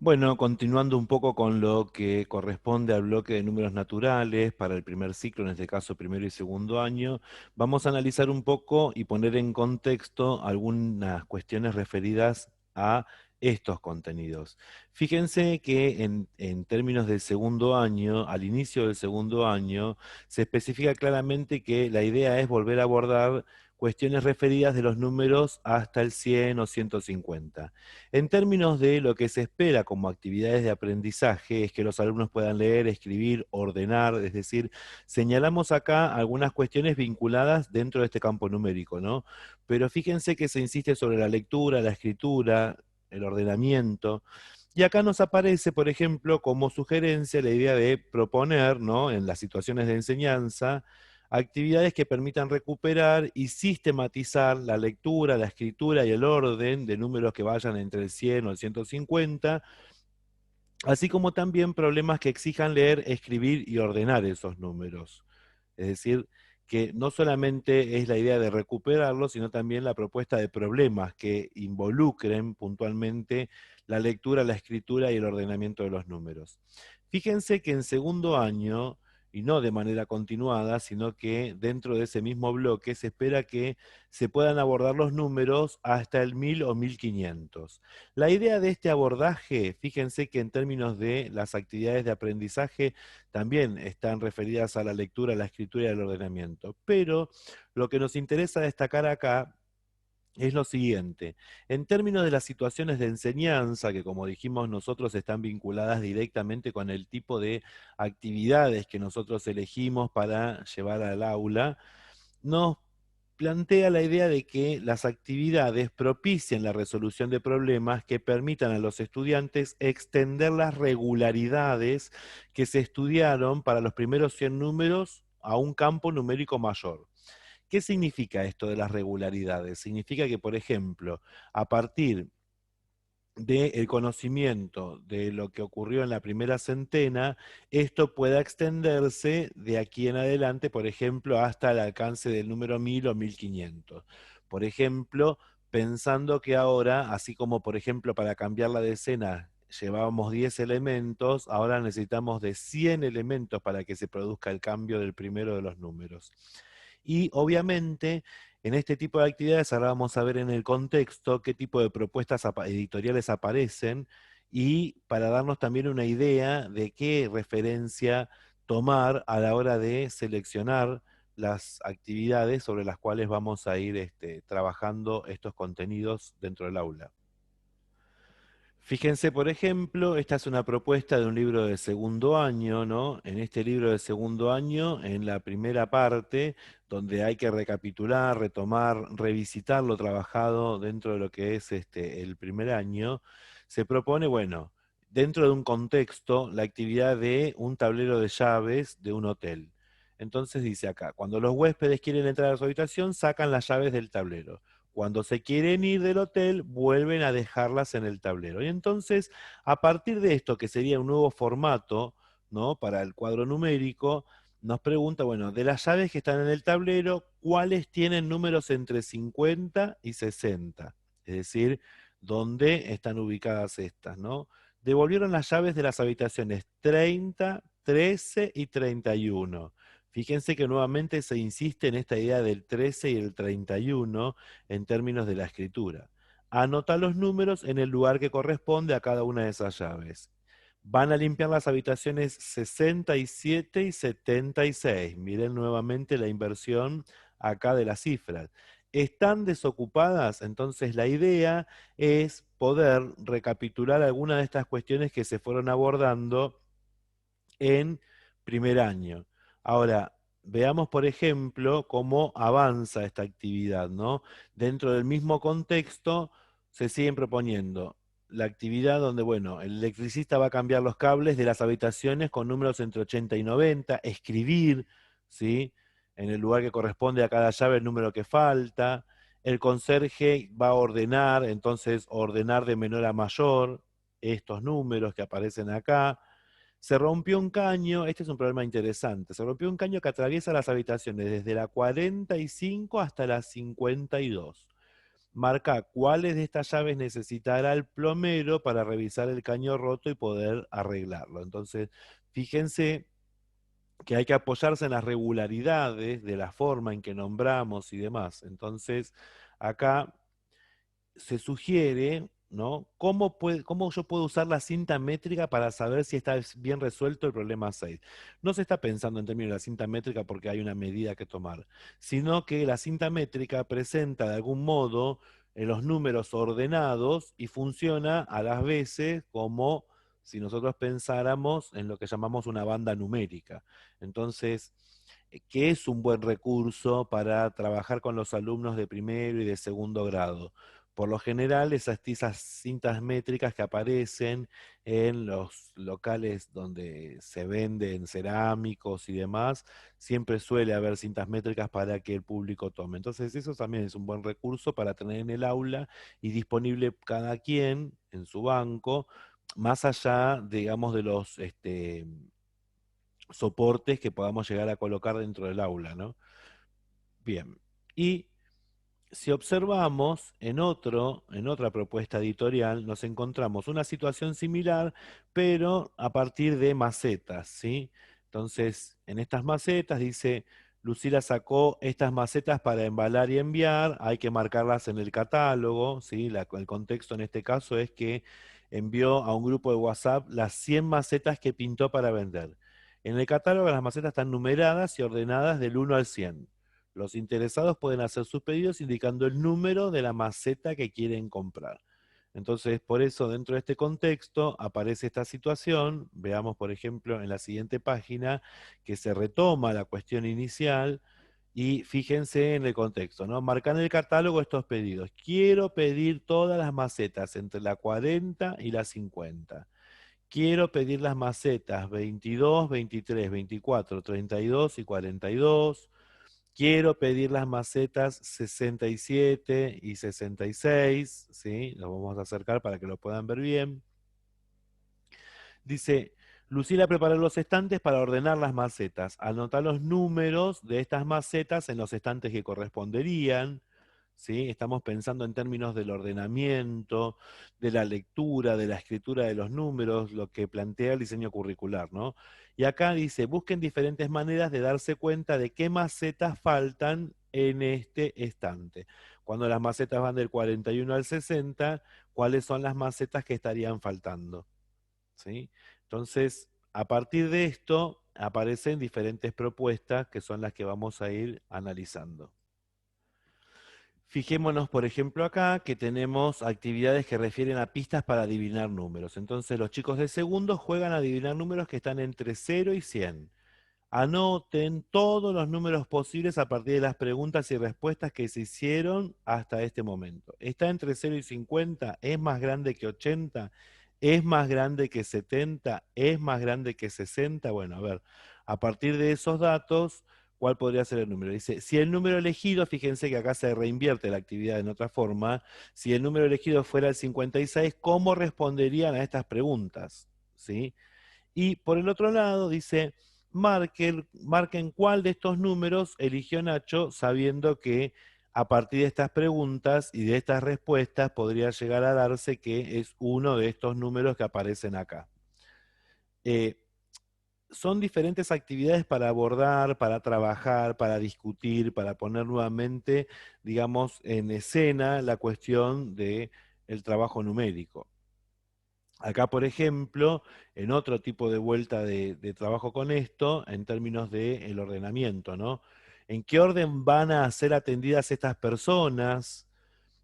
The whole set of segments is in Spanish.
Bueno, continuando un poco con lo que corresponde al bloque de números naturales para el primer ciclo, en este caso primero y segundo año, vamos a analizar un poco y poner en contexto algunas cuestiones referidas a estos contenidos. Fíjense que en términos del segundo año, al inicio del segundo año, se especifica claramente que la idea es volver a abordar cuestiones referidas de los números hasta el 100 o 150. En términos de lo que se espera como actividades de aprendizaje, es que los alumnos puedan leer, escribir, ordenar, es decir, señalamos acá algunas cuestiones vinculadas dentro de este campo numérico, ¿no? Pero fíjense que se insiste sobre la lectura, la escritura, el ordenamiento. Y acá nos aparece, por ejemplo, como sugerencia la idea de proponer, ¿no? En las situaciones de enseñanza, actividades que permitan recuperar y sistematizar la lectura, la escritura y el orden de números que vayan entre el 100 o el 150, así como también problemas que exijan leer, escribir y ordenar esos números. Es decir, que no solamente es la idea de recuperarlos, sino también la propuesta de problemas que involucren puntualmente la lectura, la escritura y el ordenamiento de los números. Fíjense que en segundo año, y no de manera continuada, sino que dentro de ese mismo bloque se espera que se puedan abordar los números hasta el 1000 o 1500. La idea de este abordaje, fíjense que en términos de las actividades de aprendizaje, también están referidas a la lectura, la escritura y al ordenamiento. Pero lo que nos interesa destacar acá es lo siguiente. En términos de las situaciones de enseñanza, que como dijimos nosotros están vinculadas directamente con el tipo de actividades que nosotros elegimos para llevar al aula, nos plantea la idea de que las actividades propician la resolución de problemas que permitan a los estudiantes extender las regularidades que se estudiaron para los primeros 100 números a un campo numérico mayor. ¿Qué significa esto de las regularidades? Significa que, por ejemplo, a partir del conocimiento de lo que ocurrió en la primera centena, esto pueda extenderse de aquí en adelante, por ejemplo, hasta el alcance del número 1000 o 1500. Por ejemplo, pensando que ahora, así como por ejemplo para cambiar la decena llevábamos 10 elementos, ahora necesitamos de 100 elementos para que se produzca el cambio del primero de los números. Y obviamente en este tipo de actividades ahora vamos a ver en el contexto qué tipo de propuestas editoriales aparecen y para darnos también una idea de qué referencia tomar a la hora de seleccionar las actividades sobre las cuales vamos a ir trabajando estos contenidos dentro del aula. Fíjense, por ejemplo, esta es una propuesta de un libro de segundo año, ¿no? En este libro de segundo año, en la primera parte, donde hay que recapitular, retomar, revisitar lo trabajado dentro de lo que es el primer año, se propone, bueno, dentro de un contexto, la actividad de un tablero de llaves de un hotel. Entonces dice acá, cuando los huéspedes quieren entrar a su habitación, sacan las llaves del tablero. Cuando se quieren ir del hotel, vuelven a dejarlas en el tablero. Y entonces, a partir de esto, que sería un nuevo formato, ¿no? Para el cuadro numérico, nos pregunta, bueno, de las llaves que están en el tablero, ¿cuáles tienen números entre 50 y 60? Es decir, ¿dónde están ubicadas estas, no? Devolvieron las llaves de las habitaciones 30, 13 y 31. Fíjense que nuevamente se insiste en esta idea del 13 y el 31 en términos de la escritura. Anota los números en el lugar que corresponde a cada una de esas llaves. Van a limpiar las habitaciones 67 y 76. Miren nuevamente la inversión acá de las cifras. ¿Están desocupadas? Entonces la idea es poder recapitular algunas de estas cuestiones que se fueron abordando en primer año. Ahora, veamos, por ejemplo, cómo avanza esta actividad, ¿no? Dentro del mismo contexto, se siguen proponiendo la actividad donde, bueno, el electricista va a cambiar los cables de las habitaciones con números entre 80 y 90, escribir, ¿sí? En el lugar que corresponde a cada llave el número que falta. El conserje va a ordenar, entonces ordenar de menor a mayor estos números que aparecen acá. Se rompió un caño, este es un problema interesante, se rompió un caño que atraviesa las habitaciones desde la 45 hasta la 52. marca cuáles de estas llaves necesitará el plomero para revisar el caño roto y poder arreglarlo. Entonces, fíjense que hay que apoyarse en las regularidades de la forma en que nombramos y demás. Entonces, acá se sugiere, ¿no? ¿Cómo yo puedo usar la cinta métrica para saber si está bien resuelto el problema 6? No se está pensando en términos de la cinta métrica porque hay una medida que tomar, sino que la cinta métrica presenta de algún modo los números ordenados y funciona a las veces como si nosotros pensáramos en lo que llamamos una banda numérica. Entonces, ¿qué es un buen recurso para trabajar con los alumnos de primero y de segundo grado? Por lo general, esas cintas métricas que aparecen en los locales donde se venden cerámicos y demás, siempre suele haber cintas métricas para que el público tome. Entonces, eso también es un buen recurso para tener en el aula y disponible cada quien en su banco, más allá, digamos, de los soportes que podamos llegar a colocar dentro del aula, ¿no? Bien. Y si observamos en otra propuesta editorial, nos encontramos una situación similar, pero a partir de macetas, ¿sí? Entonces, en estas macetas dice, Lucila sacó estas macetas para embalar y enviar, hay que marcarlas en el catálogo, ¿sí? El contexto en este caso es que envió a un grupo de WhatsApp las 100 macetas que pintó para vender. En el catálogo las macetas están numeradas y ordenadas del 1 al 100. Los interesados pueden hacer sus pedidos indicando el número de la maceta que quieren comprar. Entonces, por eso, dentro de este contexto, aparece esta situación. Veamos, por ejemplo, en la siguiente página, que se retoma la cuestión inicial y fíjense en el contexto, ¿no? Marcan en el catálogo estos pedidos. Quiero pedir todas las macetas entre la 40 y la 50. Quiero pedir las macetas 22, 23, 24, 32 y 42. Quiero pedir las macetas 67 y 66, ¿sí? Lo vamos a acercar para que lo puedan ver bien. Dice, Lucila preparó los estantes para ordenar las macetas. Anota los números de estas macetas en los estantes que corresponderían. ¿Sí? Estamos pensando en términos del ordenamiento, de la lectura, de la escritura de los números, lo que plantea el diseño curricular, ¿no? Y acá dice, busquen diferentes maneras de darse cuenta de qué macetas faltan en este estante. Cuando las macetas van del 41 al 60, ¿cuáles son las macetas que estarían faltando? ¿Sí? Entonces, a partir de esto, aparecen diferentes propuestas que son las que vamos a ir analizando. Fijémonos, por ejemplo, acá que tenemos actividades que refieren a pistas para adivinar números. Entonces, los chicos de segundo juegan a adivinar números que están entre 0 y 100. Anoten todos los números posibles a partir de las preguntas y respuestas que se hicieron hasta este momento. ¿Está entre 0 y 50? ¿Es más grande que 80? ¿Es más grande que 70? ¿Es más grande que 60? Bueno, a ver, a partir de esos datos, ¿cuál podría ser el número? Dice, si el número elegido, fíjense que acá se reinvierte la actividad en otra forma, si el número elegido fuera el 56, ¿cómo responderían a estas preguntas? ¿Sí? Y por el otro lado dice, marquen cuál de estos números eligió Nacho, sabiendo que a partir de estas preguntas y de estas respuestas podría llegar a darse que es uno de estos números que aparecen acá. Eh, Son diferentes actividades para abordar, para trabajar, para discutir, para poner nuevamente, digamos, en escena la cuestión del trabajo numérico. Acá, por ejemplo, en otro tipo de vuelta de trabajo con esto, en términos del ordenamiento, ¿no? ¿En qué orden van a ser atendidas estas personas?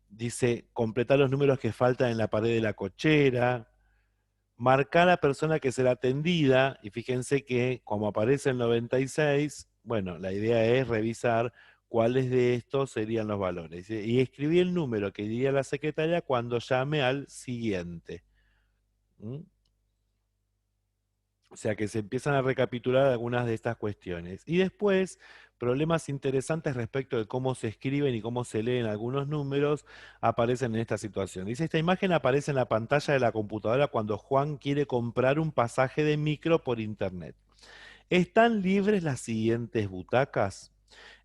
Dice, completar los números que faltan en la pared de la cochera, marcar a la persona que será atendida, y fíjense que como aparece el 96, bueno, la idea es revisar cuáles de estos serían los valores. Y escribir el número que diría la secretaria cuando llame al siguiente. ¿Mm? O sea que se empiezan a recapitular algunas de estas cuestiones. Y después, problemas interesantes respecto de cómo se escriben y cómo se leen algunos números aparecen en esta situación. Dice, esta imagen aparece en la pantalla de la computadora cuando Juan quiere comprar un pasaje de micro por internet. ¿Están libres las siguientes butacas?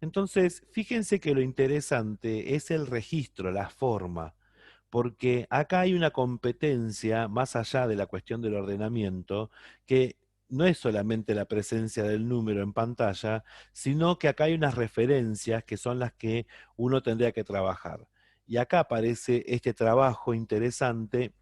Entonces, fíjense que lo interesante es el registro, la forma, porque acá hay una competencia más allá de la cuestión del ordenamiento, que no es solamente la presencia del número en pantalla, sino que acá hay unas referencias que son las que uno tendría que trabajar. Y acá aparece este trabajo interesante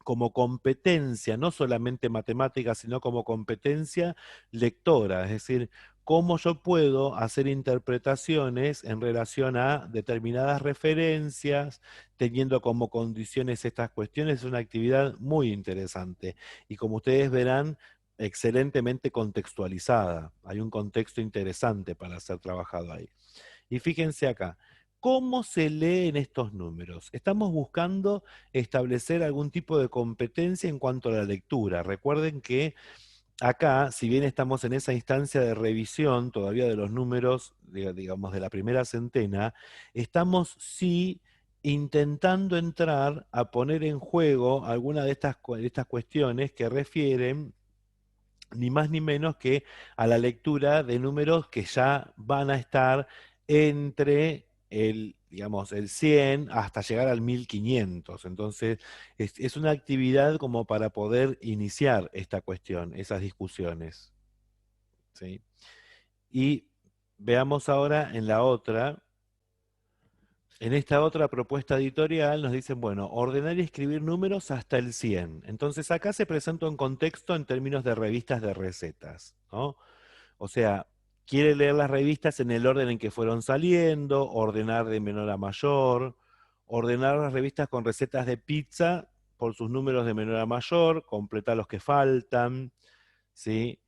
como competencia, no solamente matemática, sino como competencia lectora, es decir, cómo yo puedo hacer interpretaciones en relación a determinadas referencias, teniendo como condiciones estas cuestiones, es una actividad muy interesante. Y como ustedes verán, excelentemente contextualizada. Hay un contexto interesante para ser trabajado ahí. Y fíjense acá, ¿cómo se leen estos números? Estamos buscando establecer algún tipo de competencia en cuanto a la lectura. Recuerden que acá, si bien estamos en esa instancia de revisión todavía de los números, digamos, de la primera centena, estamos sí intentando entrar a poner en juego alguna de estas cuestiones que refieren ni más ni menos que a la lectura de números que ya van a estar entre digamos, el 100 hasta llegar al 1500. Entonces, es una actividad como para poder iniciar esta cuestión, esas discusiones. ¿Sí? Y veamos ahora en la otra. En esta otra propuesta editorial nos dicen, bueno, ordenar y escribir números hasta el 100. Entonces acá se presenta un contexto en términos de revistas de recetas, ¿no? O sea, quiere leer las revistas en el orden en que fueron saliendo, ordenar de menor a mayor, ordenar las revistas con recetas de pizza por sus números de menor a mayor, completar los que faltan, ¿sí?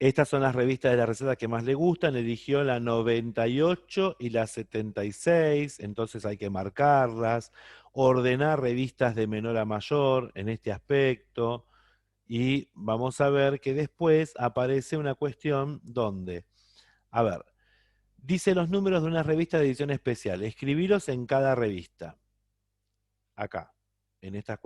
Estas son las revistas de las recetas que más le gustan, eligió la 98 y la 76, entonces hay que marcarlas, ordenar revistas de menor a mayor en este aspecto, y vamos a ver que después aparece una cuestión donde, a ver, dice los números de una revista de edición especial, escribiros en cada revista, acá, en estas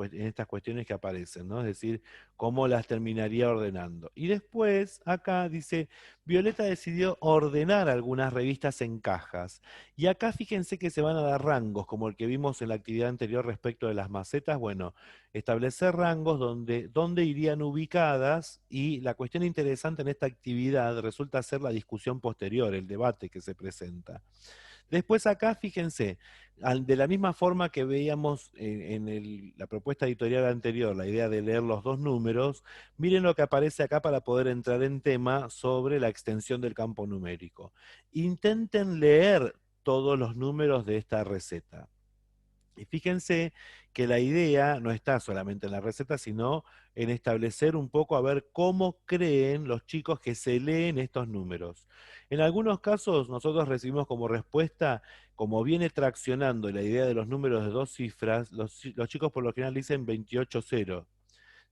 cuestiones que aparecen, ¿no? Es decir, cómo las terminaría ordenando. Y después, acá dice, Violeta decidió ordenar algunas revistas en cajas. Y acá fíjense que se van a dar rangos, como el que vimos en la actividad anterior respecto de las macetas. Bueno, establecer rangos donde irían ubicadas, y la cuestión interesante en esta actividad resulta ser la discusión posterior, el debate que se presenta. Después acá, fíjense, de la misma forma que veíamos la propuesta editorial anterior, la idea de leer los dos números, miren lo que aparece acá para poder entrar en tema sobre la extensión del campo numérico. Intenten leer todos los números de esta receta. Y fíjense que la idea no está solamente en la receta, sino en establecer un poco a ver cómo creen los chicos que se leen estos números. En algunos casos nosotros recibimos como respuesta, como viene traccionando la idea de los números de dos cifras, los chicos por lo general dicen 28,0,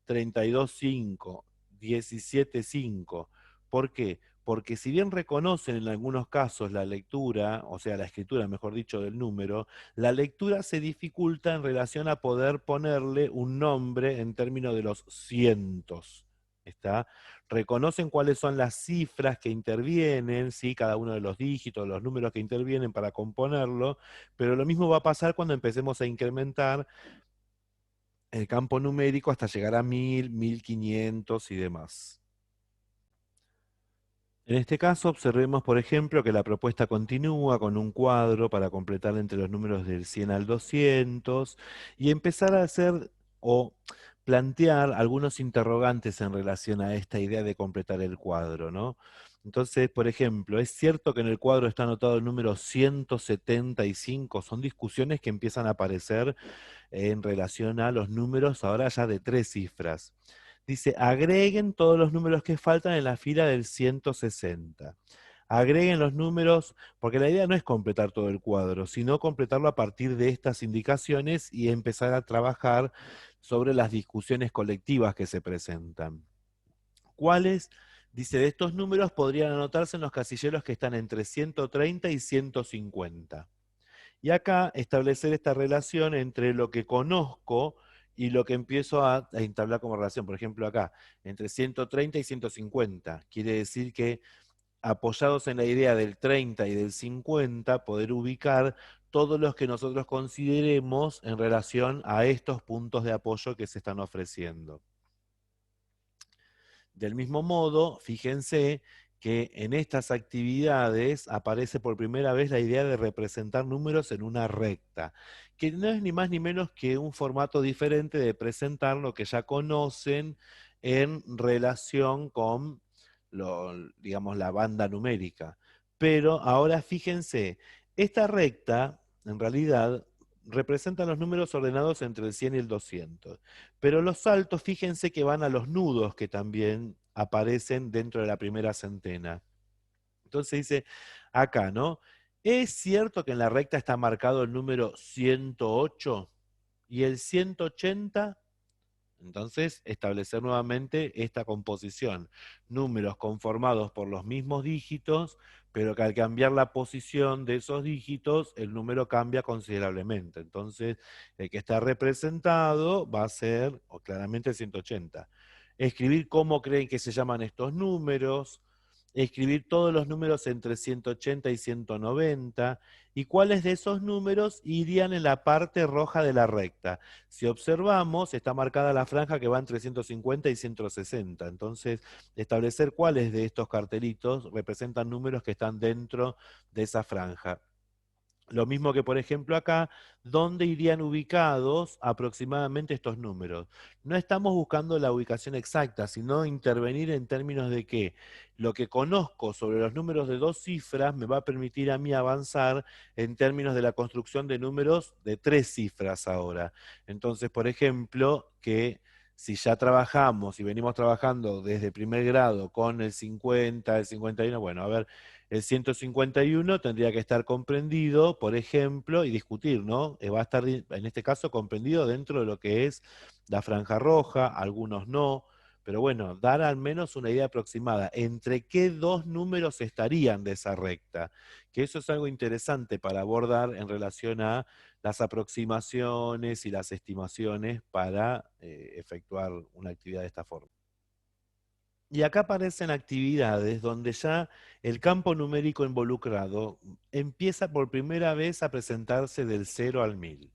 32,5, 17,5. ¿Por qué? Porque si bien reconocen en algunos casos la lectura, o sea, la escritura, mejor dicho, del número, la lectura se dificulta en relación a poder ponerle un nombre en términos de los cientos. ¿Está? Reconocen cuáles son las cifras que intervienen, ¿sí? Cada uno de los dígitos, los números que intervienen para componerlo, pero lo mismo va a pasar cuando empecemos a incrementar el campo numérico hasta llegar a 1000, 1500 y demás. En este caso, observemos, por ejemplo, que la propuesta continúa con un cuadro para completar entre los números del 100 al 200 y empezar a hacer o plantear algunos interrogantes en relación a esta idea de completar el cuadro, ¿no? Entonces, por ejemplo, es cierto que en el cuadro está anotado el número 175, son discusiones que empiezan a aparecer en relación a los números ahora ya de tres cifras. Dice, agreguen todos los números que faltan en la fila del 160. Agreguen los números, porque la idea no es completar todo el cuadro, sino completarlo a partir de estas indicaciones y empezar a trabajar sobre las discusiones colectivas que se presentan. ¿Cuáles? Dice, de estos números podrían anotarse en los casilleros que están entre 130 y 150. Y acá establecer esta relación entre lo que conozco y lo que empiezo a entablar como relación. Por ejemplo, acá, entre 130 y 150. Quiere decir que apoyados en la idea del 30 y del 50, poder ubicar todos los que nosotros consideremos en relación a estos puntos de apoyo que se están ofreciendo. Del mismo modo, fíjense que en estas actividades aparece por primera vez la idea de representar números en una recta, que no es ni más ni menos que un formato diferente de presentar lo que ya conocen en relación con digamos, la banda numérica. Pero ahora fíjense, esta recta, en realidad, representa los números ordenados entre el 100 y el 200. Pero los saltos, fíjense que van a los nudos que también aparecen dentro de la primera centena. Entonces dice acá, ¿no? ¿Es cierto que en la recta está marcado el número 108 y el 180? Entonces, establecer nuevamente esta composición. Números conformados por los mismos dígitos, pero que al cambiar la posición de esos dígitos, el número cambia considerablemente. Entonces, el que está representado va a ser, o claramente, 180. Escribir cómo creen que se llaman estos números, escribir todos los números entre 180 y 190, y cuáles de esos números irían en la parte roja de la recta. Si observamos, está marcada la franja que va entre 150 y 160. Entonces, establecer cuáles de estos cartelitos representan números que están dentro de esa franja. Lo mismo que, por ejemplo, acá, ¿dónde irían ubicados aproximadamente estos números? No estamos buscando la ubicación exacta, sino intervenir en términos de que lo que conozco sobre los números de 2 cifras me va a permitir a mí avanzar en términos de la construcción de números de 3 cifras ahora. Entonces, por ejemplo, que si ya trabajamos y venimos trabajando desde primer grado con el 50, el 51, bueno, a ver, el 151 tendría que estar comprendido, por ejemplo, y discutir, ¿no? Va a estar, en este caso, comprendido dentro de lo que es la franja roja, algunos no, pero bueno, dar al menos una idea aproximada. ¿Entre qué dos números estarían de esa recta? Que eso es algo interesante para abordar en relación a las aproximaciones y las estimaciones para efectuar una actividad de esta forma. Y acá aparecen actividades donde ya el campo numérico involucrado empieza por primera vez a presentarse del 0 al 1000.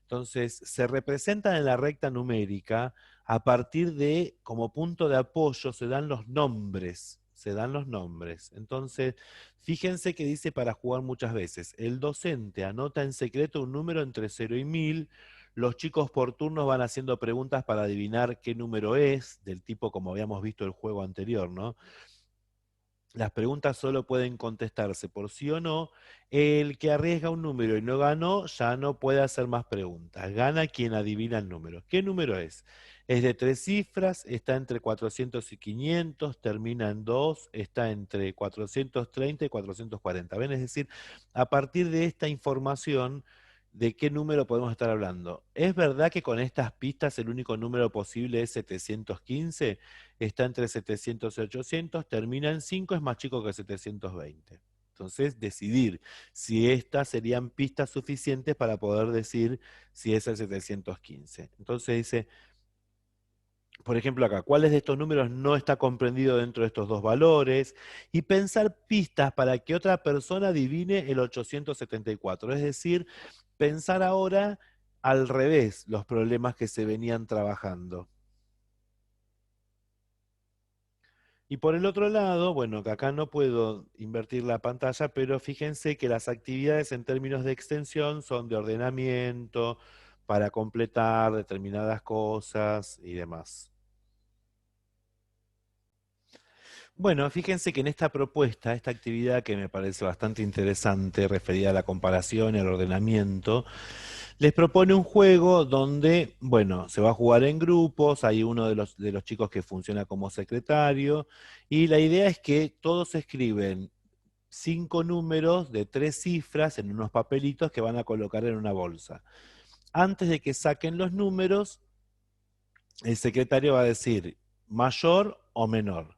Entonces, se representan en la recta numérica a partir de, como punto de apoyo, se dan los nombres. Se dan los nombres. Entonces, fíjense que dice para jugar muchas veces. El docente anota en secreto un número entre 0 y 1000. Los chicos por turnos van haciendo preguntas para adivinar qué número es, del tipo como habíamos visto el juego anterior, ¿no? Las preguntas solo pueden contestarse por sí o no. El que arriesga un número y no ganó, ya no puede hacer más preguntas. Gana quien adivina el número. ¿Qué número es? Es de 3 cifras, está entre 400 y 500, termina en 2, está entre 430 y 440. ¿Ven? Es decir, a partir de esta información, ¿de qué número podemos estar hablando? ¿Es verdad que con estas pistas el único número posible es 715? Está entre 700 y 800, termina en 5, es más chico que 720. Entonces, decidir si estas serían pistas suficientes para poder decir si es el 715. Entonces dice, por ejemplo acá, ¿cuáles de estos números no está comprendido dentro de estos dos valores? Y pensar pistas para que otra persona adivine el 874. Es decir, pensar ahora al revés los problemas que se venían trabajando. Y por el otro lado, bueno, que acá no puedo invertir la pantalla, pero fíjense que las actividades en términos de extensión son de ordenamiento, para completar determinadas cosas y demás. Bueno, fíjense que en esta propuesta, esta actividad que me parece bastante interesante, referida a la comparación y al ordenamiento, les propone un juego donde, bueno, se va a jugar en grupos, hay uno de los chicos que funciona como secretario, y la idea es que todos escriben 5 números de 3 cifras en unos papelitos que van a colocar en una bolsa. Antes de que saquen los números, el secretario va a decir mayor o menor.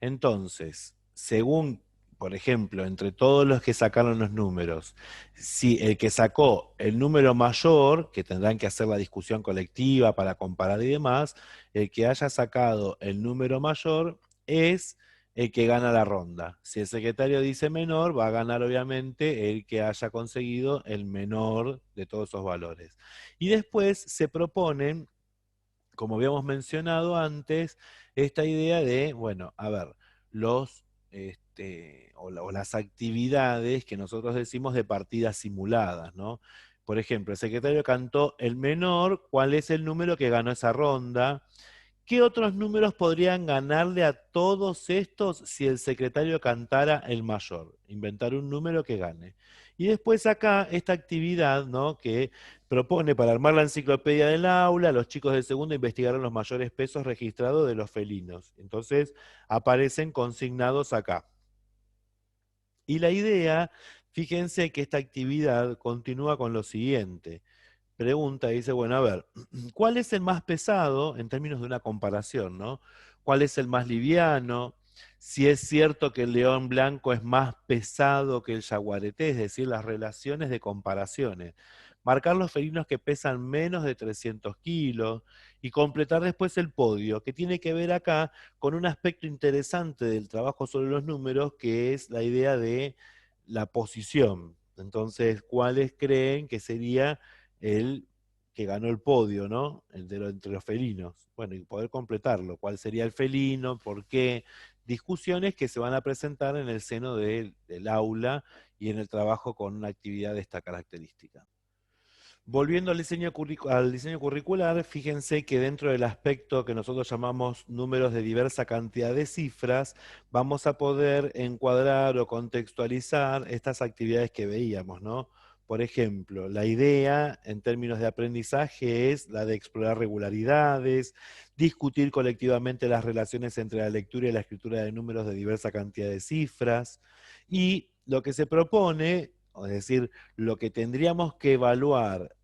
Entonces, según, por ejemplo, entre todos los que sacaron los números, si el que sacó el número mayor, que tendrán que hacer la discusión colectiva para comparar y demás, el que haya sacado el número mayor es el que gana la ronda. Si el secretario dice menor, va a ganar obviamente el que haya conseguido el menor de todos esos valores. Y después se proponen, como habíamos mencionado antes, esta idea de, bueno, a ver, los o las actividades que nosotros decimos de partidas simuladas, ¿no? Por ejemplo, el secretario cantó el menor, ¿cuál es el número que ganó esa ronda? ¿Qué otros números podrían ganarle a todos estos si el secretario cantara el mayor? Inventar un número que gane. Y después acá, esta actividad, ¿no?, que propone para armar la enciclopedia del aula, los chicos de segundo investigaron los mayores pesos registrados de los felinos. Entonces aparecen consignados acá. Y la idea, fíjense que esta actividad continúa con lo siguiente. Pregunta, dice, bueno, a ver, ¿cuál es el más pesado en términos de una comparación, ¿no? ¿Cuál es el más liviano? Si es cierto que el león blanco es más pesado que el yaguareté, es decir, las relaciones de comparaciones. Marcar los felinos que pesan menos de 300 kilos y completar después el podio, que tiene que ver acá con un aspecto interesante del trabajo sobre los números, que es la idea de la posición. Entonces, ¿cuáles creen que sería el que ganó el podio, ¿no? Entre los felinos. Bueno, y poder completarlo. ¿Cuál sería el felino? ¿Por qué? Discusiones que se van a presentar en el seno del aula y en el trabajo con una actividad de esta característica. Volviendo al diseño curricular, fíjense que dentro del aspecto que nosotros llamamos números de diversa cantidad de cifras, vamos a poder encuadrar o contextualizar estas actividades que veíamos, ¿no? Por ejemplo, la idea en términos de aprendizaje es la de explorar regularidades, discutir colectivamente las relaciones entre la lectura y la escritura de números de diversa cantidad de cifras, y lo que se propone, es decir, lo que tendríamos que evaluar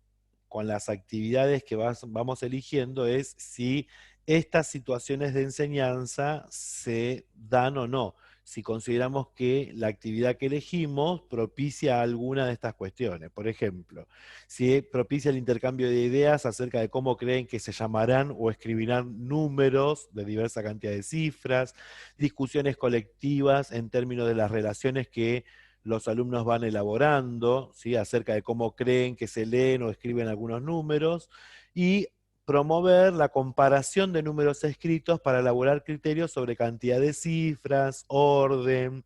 con las actividades que vamos eligiendo es si estas situaciones de enseñanza se dan o no, si consideramos que la actividad que elegimos propicia alguna de estas cuestiones. Por ejemplo, si propicia el intercambio de ideas acerca de cómo creen que se llamarán o escribirán números de diversa cantidad de cifras, discusiones colectivas en términos de las relaciones que los alumnos van elaborando, ¿sí?, acerca de cómo creen que se leen o escriben algunos números, y promover la comparación de números escritos para elaborar criterios sobre cantidad de cifras, orden.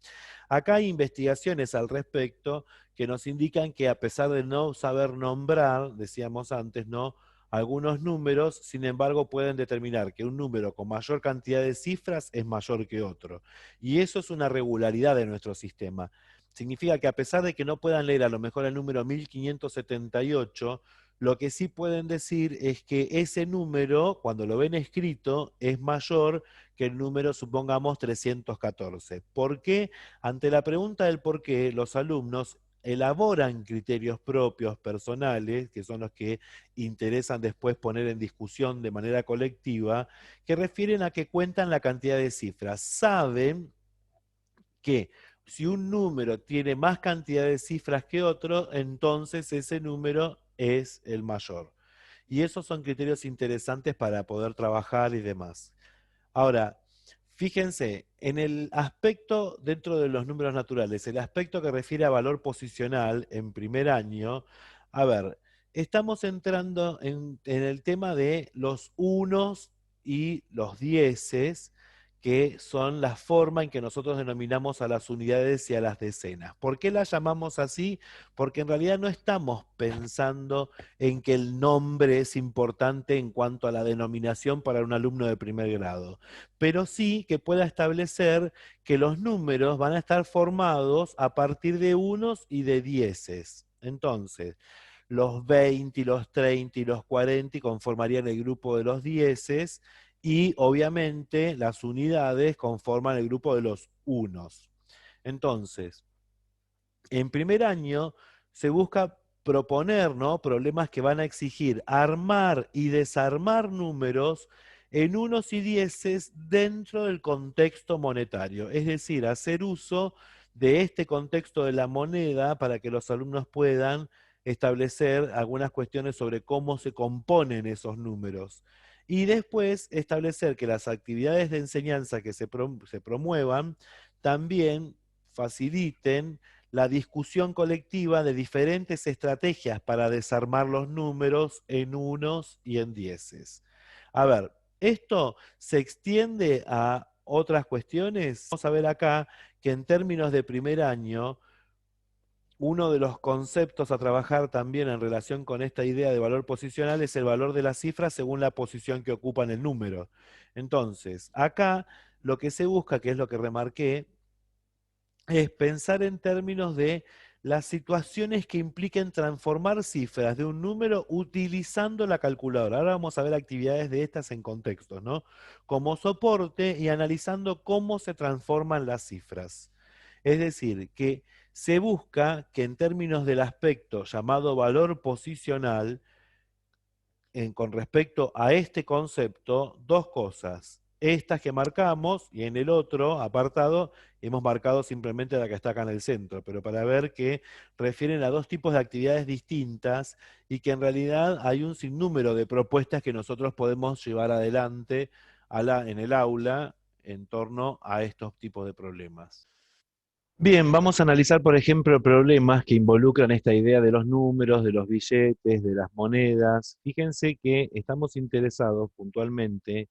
Acá hay investigaciones al respecto que nos indican que a pesar de no saber nombrar, decíamos antes, ¿no?, algunos números, sin embargo, pueden determinar que un número con mayor cantidad de cifras es mayor que otro. Y eso es una regularidad de nuestro sistema. Significa que a pesar de que no puedan leer a lo mejor el número 1578, lo que sí pueden decir es que ese número, cuando lo ven escrito, es mayor que el número, supongamos, 314. ¿Por qué? Ante la pregunta del por qué, los alumnos elaboran criterios propios, personales, que son los que interesan después poner en discusión de manera colectiva, que refieren a que cuentan la cantidad de cifras. Saben que si un número tiene más cantidad de cifras que otro, entonces ese número es el mayor. Y esos son criterios interesantes para poder trabajar y demás. Ahora, fíjense, en el aspecto dentro de los números naturales, el aspecto que refiere a valor posicional en primer año, a ver, estamos entrando en el tema de los unos y los dieces, que son la forma en que nosotros denominamos a las unidades y a las decenas. ¿Por qué las llamamos así? Porque en realidad no estamos pensando en que el nombre es importante en cuanto a la denominación para un alumno de primer grado, pero sí que pueda establecer que los números van a estar formados a partir de unos y de dieces. Entonces, los 20 y los 30 y los 40 conformarían el grupo de los dieces, y obviamente las unidades conforman el grupo de los unos. Entonces, en primer año se busca proponer, ¿no?, problemas que van a exigir armar y desarmar números en unos y dieces dentro del contexto monetario, es decir, hacer uso de este contexto de la moneda para que los alumnos puedan establecer algunas cuestiones sobre cómo se componen esos números. Y después establecer que las actividades de enseñanza que se promuevan también faciliten la discusión colectiva de diferentes estrategias para desarmar los números en unos y en dieces. A ver, esto se extiende a otras cuestiones. Vamos a ver acá que en términos de primer año, uno de los conceptos a trabajar también en relación con esta idea de valor posicional es el valor de las cifras según la posición que ocupa en el número. Entonces, acá lo que se busca, que es lo que remarqué, es pensar en términos de las situaciones que impliquen transformar cifras de un número utilizando la calculadora. Ahora vamos a ver actividades de estas en contextos, ¿no? Como soporte y analizando cómo se transforman las cifras. Es decir, que se busca que en términos del aspecto llamado valor posicional, con respecto a este concepto, dos cosas. Estas que marcamos y en el otro apartado hemos marcado simplemente la que está acá en el centro, pero para ver que refieren a dos tipos de actividades distintas y que en realidad hay un sinnúmero de propuestas que nosotros podemos llevar adelante en el aula en torno a estos tipos de problemas. Bien, vamos a analizar, por ejemplo, problemas que involucran esta idea de los números, de los billetes, de las monedas. Fíjense que estamos interesados puntualmente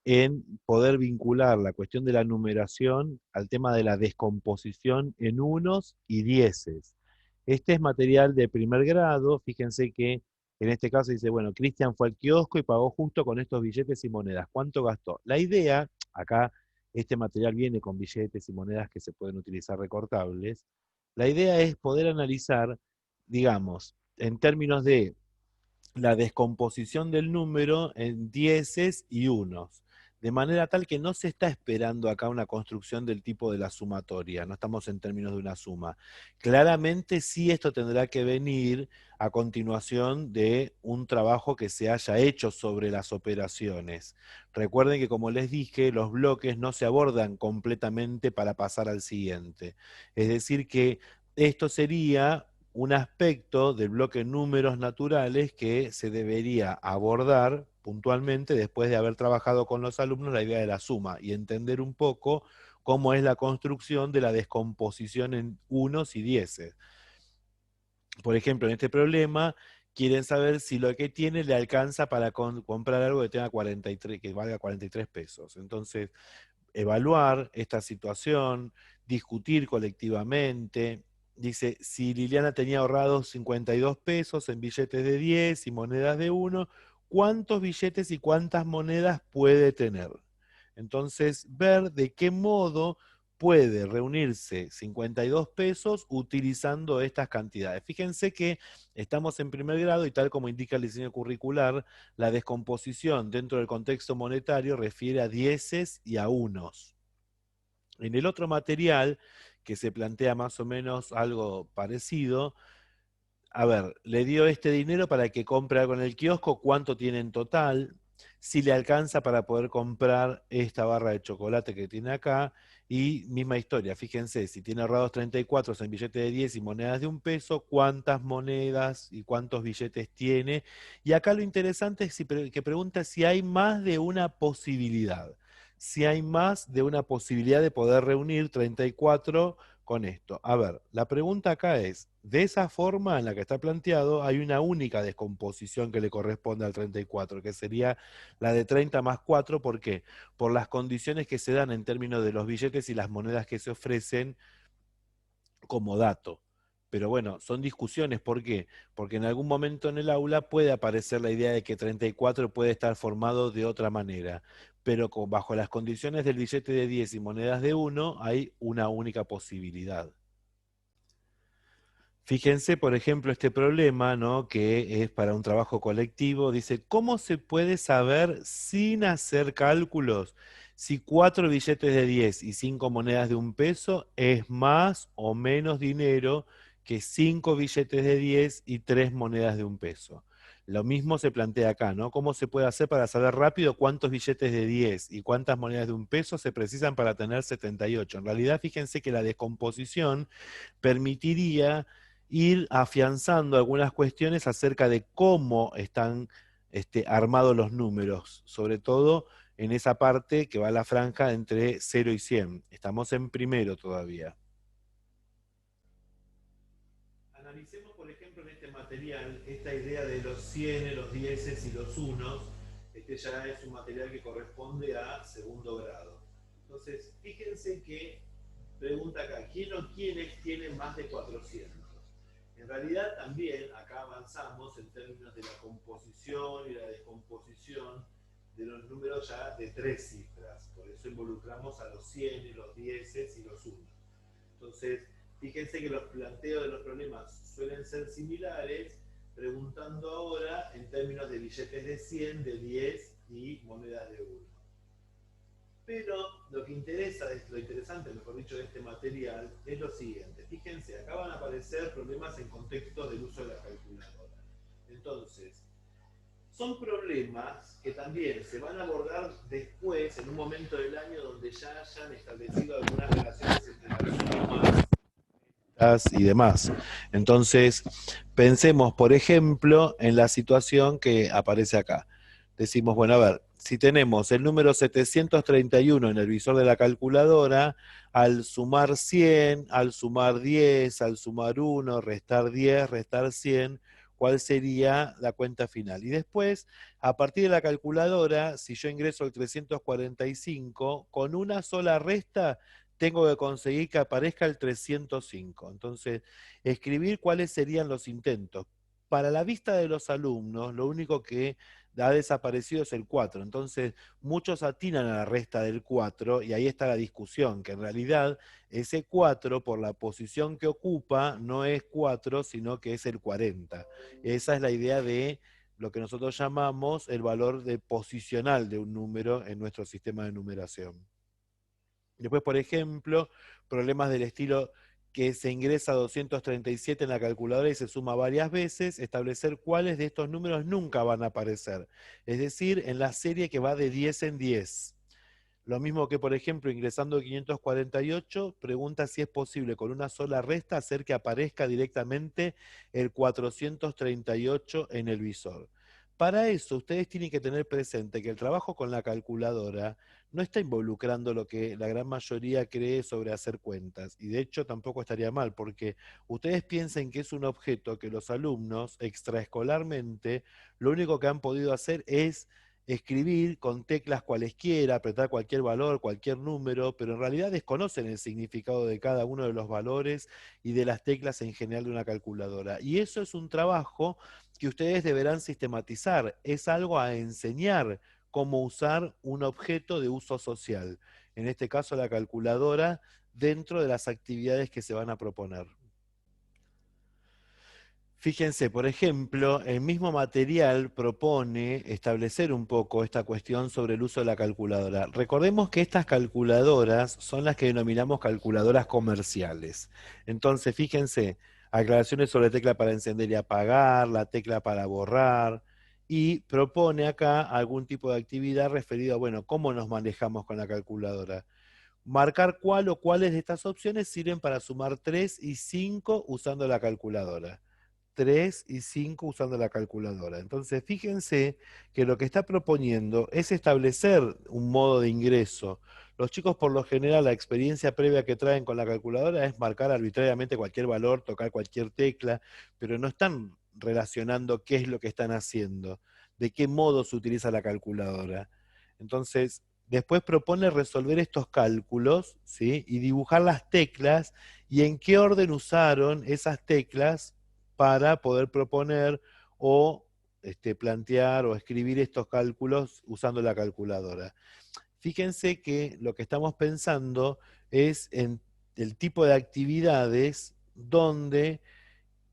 en poder vincular la cuestión de la numeración al tema de la descomposición en unos y dieces. Este es material de primer grado. Fíjense que en este caso dice, bueno, Cristian fue al kiosco y pagó justo con estos billetes y monedas. ¿Cuánto gastó? La idea, acá este material viene con billetes y monedas que se pueden utilizar recortables. La idea es poder analizar, digamos, en términos de la descomposición del número en dieces y unos, de manera tal que no se está esperando acá una construcción del tipo de la sumatoria, no estamos en términos de una suma. Claramente sí esto tendrá que venir a continuación de un trabajo que se haya hecho sobre las operaciones. Recuerden que como les dije, los bloques no se abordan completamente para pasar al siguiente. Es decir que esto sería un aspecto del bloque números naturales que se debería abordar puntualmente después de haber trabajado con los alumnos la idea de la suma y entender un poco cómo es la construcción de la descomposición en unos y dieces. Por ejemplo, en este problema quieren saber si lo que tiene le alcanza para comprar algo que tenga 43, que valga 43 pesos. Entonces, evaluar esta situación, discutir colectivamente. Dice, si Liliana tenía ahorrados 52 pesos en billetes de 10 y monedas de 1, ¿cuántos billetes y cuántas monedas puede tener? Entonces, ver de qué modo puede reunirse 52 pesos utilizando estas cantidades. Fíjense que estamos en primer grado y tal como indica el diseño curricular, la descomposición dentro del contexto monetario refiere a dieces y a unos. En el otro material, que se plantea más o menos algo parecido, a ver, le dio este dinero para que compre algo en el kiosco, ¿cuánto tiene en total? Si le alcanza para poder comprar esta barra de chocolate que tiene acá, y misma historia, fíjense, si tiene ahorrados 34 en billetes de 10 y monedas de 1 peso, ¿cuántas monedas y cuántos billetes tiene? Y acá lo interesante es que pregunta si hay más de una posibilidad, si hay más de una posibilidad de poder reunir 34 con esto. A ver, la pregunta acá es, de esa forma en la que está planteado, hay una única descomposición que le corresponde al 34, que sería la de 30 más 4, ¿por qué? Por las condiciones que se dan en términos de los billetes y las monedas que se ofrecen como dato. Pero bueno, son discusiones, ¿por qué? Porque en algún momento en el aula puede aparecer la idea de que 34 puede estar formado de otra manera, pero bajo las condiciones del billete de 10 y monedas de 1 hay una única posibilidad. Fíjense, por ejemplo, este problema, ¿no? Que es para un trabajo colectivo. Dice, ¿cómo se puede saber sin hacer cálculos si 4 billetes de 10 y 5 monedas de 1 peso es más o menos dinero que 5 billetes de 10 y 3 monedas de 1 peso? Lo mismo se plantea acá, ¿no? ¿Cómo se puede hacer para saber rápido cuántos billetes de 10 y cuántas monedas de 1 peso se precisan para tener 78? En realidad, fíjense que la descomposición permitiría ir afianzando algunas cuestiones acerca de cómo están armados los números, sobre todo en esa parte que va a la franja entre 0 y 100. Estamos en primero todavía. Analicemos, por ejemplo, en este material, esta idea de los 100, los 10 y los 1. Este ya es un material que corresponde a segundo grado. Entonces, fíjense que pregunta acá, ¿quién o quiénes tienen más de 400? En realidad también acá avanzamos en términos de la composición y la descomposición de los números ya de 3 cifras. Por eso involucramos a los 100, los 10 y los 1. Entonces, fíjense que los planteos de los problemas suelen ser similares, preguntando ahora en términos de billetes de 100, de 10 y monedas de 1. Pero lo que interesa, lo interesante, mejor dicho, de este material es lo siguiente. Fíjense, acá van a aparecer problemas en contexto del uso de la calculadora. Entonces, son problemas que también se van a abordar después, en un momento del año donde ya hayan establecido algunas relaciones entre las sumas y demás. Entonces, pensemos, por ejemplo, en la situación que aparece acá. Decimos, bueno, a ver, si tenemos el número 731 en el visor de la calculadora, al sumar 100, al sumar 10, al sumar 1, restar 10, restar 100, ¿cuál sería la cuenta final? Y después, a partir de la calculadora, si yo ingreso el 345, con una sola resta tengo que conseguir que aparezca el 305. Entonces, escribir cuáles serían los intentos. Para la vista de los alumnos, lo único que ha desaparecido es el 4. Entonces, muchos atinan a la resta del 4 y ahí está la discusión, que en realidad ese 4, por la posición que ocupa, no es 4, sino que es el 40. Esa es la idea de lo que nosotros llamamos el valor de posicional de un número en nuestro sistema de numeración. Después, por ejemplo, problemas del estilo que se ingresa 237 en la calculadora y se suma varias veces, establecer cuáles de estos números nunca van a aparecer. Es decir, en la serie que va de 10 en 10. Lo mismo que, por ejemplo, ingresando 548, pregunta si es posible con una sola resta hacer que aparezca directamente el 438 en el visor. Para eso, ustedes tienen que tener presente que el trabajo con la calculadora no está involucrando lo que la gran mayoría cree sobre hacer cuentas. Y de hecho tampoco estaría mal, porque ustedes piensen que es un objeto que los alumnos extraescolarmente lo único que han podido hacer es escribir con teclas cualesquiera, apretar cualquier valor, cualquier número, pero en realidad desconocen el significado de cada uno de los valores y de las teclas en general de una calculadora. Y eso es un trabajo que ustedes deberán sistematizar, es algo a enseñar cómo usar un objeto de uso social, en este caso la calculadora, dentro de las actividades que se van a proponer. Fíjense, por ejemplo, el mismo material propone establecer un poco esta cuestión sobre el uso de la calculadora. Recordemos que estas calculadoras son las que denominamos calculadoras comerciales. Entonces, fíjense, aclaraciones sobre tecla para encender y apagar, la tecla para borrar, y propone acá algún tipo de actividad referido a, bueno, cómo nos manejamos con la calculadora. Marcar cuál o cuáles de estas opciones sirven para sumar 3 y 5 usando la calculadora. 3 y 5 usando la calculadora. Entonces, fíjense que lo que está proponiendo es establecer un modo de ingreso. Los chicos, por lo general, la experiencia previa que traen con la calculadora es marcar arbitrariamente cualquier valor, tocar cualquier tecla, pero no están relacionando qué es lo que están haciendo, de qué modo se utiliza la calculadora. Entonces, después propone resolver estos cálculos, ¿sí? Y dibujar las teclas y en qué orden usaron esas teclas para poder proponer o plantear o escribir estos cálculos usando la calculadora. Fíjense que lo que estamos pensando es en el tipo de actividades donde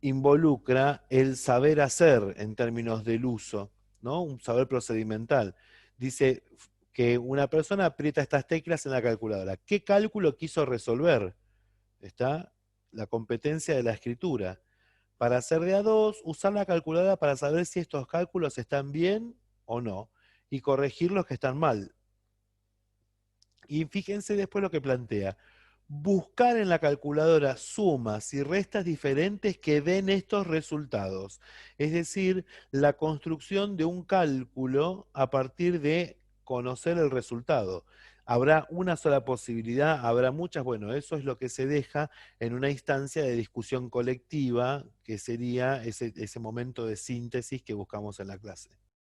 involucra el saber hacer en términos del uso, ¿no? Un saber procedimental. Dice que una persona aprieta estas teclas en la calculadora. ¿Qué cálculo quiso resolver? Está la competencia de la escritura. Para hacer de a dos, usar la calculadora para saber si estos cálculos están bien o no y corregir los que están mal. Y fíjense después lo que plantea. buscar en la calculadora sumas y restas diferentes que den estos resultados. Es decir, la construcción de un cálculo a partir de conocer el resultado. Habrá una sola posibilidad, habrá muchas, bueno, eso es lo que se deja en una instancia de discusión colectiva, que sería ese momento de síntesis que buscamos en la clase.